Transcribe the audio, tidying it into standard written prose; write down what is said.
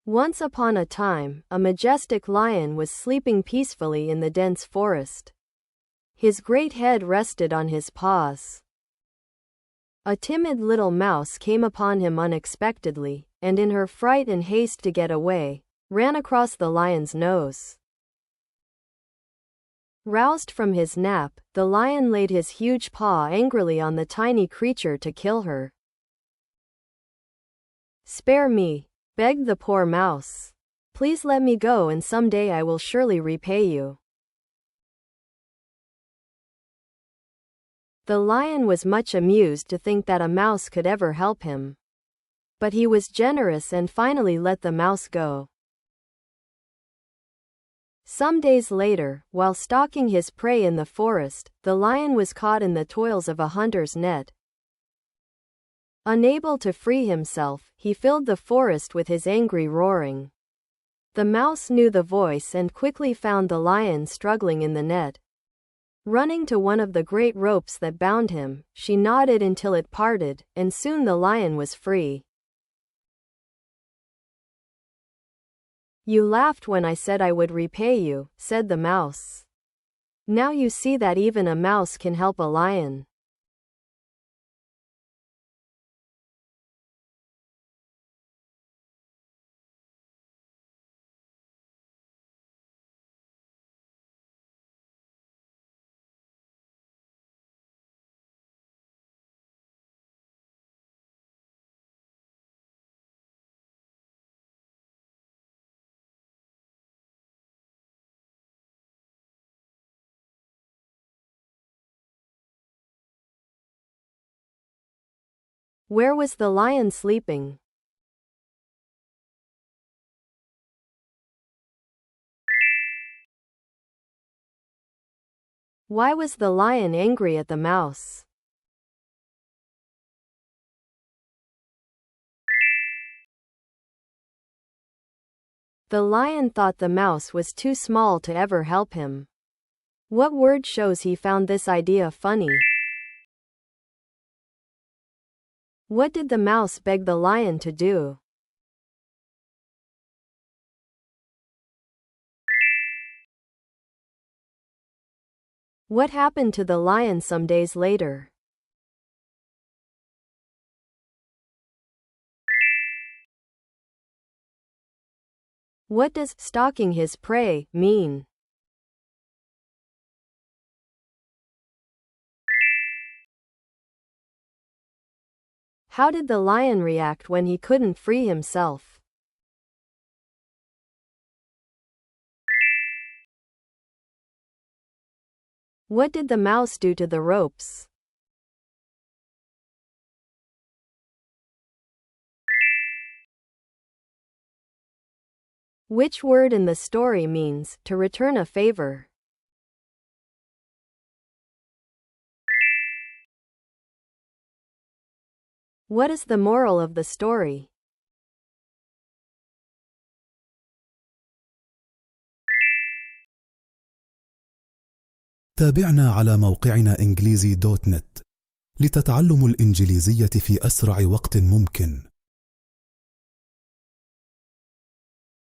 Once upon a time, a majestic lion was sleeping peacefully in the dense forest. His great head rested on his paws. A timid little mouse came upon him unexpectedly, and in her fright and haste to get away, ran across the lion's nose. Roused from his nap, the lion laid his huge paw angrily on the tiny creature to kill her. "Spare me," begged the poor mouse. "Please let me go, and someday I will surely repay you." The lion was much amused to think that a mouse could ever help him. But he was generous and finally let the mouse go. Some days later, while stalking his prey in the forest, the lion was caught in the toils of a hunter's net. Unable to free himself, he filled the forest with his angry roaring. The mouse knew the voice and quickly found the lion struggling in the net. Running to one of the great ropes that bound him, she gnawed it until it parted, and soon the lion was free. "You laughed when I said I would repay you," said the mouse. "Now you see that even a mouse can help a lion." Where was the lion sleeping? Why was the lion angry at the mouse? The lion thought the mouse was too small to ever help him. What word shows he found this idea funny? What did the mouse beg the lion to do? What happened to the lion some days later? What does "stalking his prey" mean? How did the lion react when he couldn't free himself? What did the mouse do to the ropes? Which word in the story means "to return a favor"? What is the moral of the story? تابعنا على موقعنا إنجليزي.net لتتعلم الإنجليزية في أسرع وقت ممكن.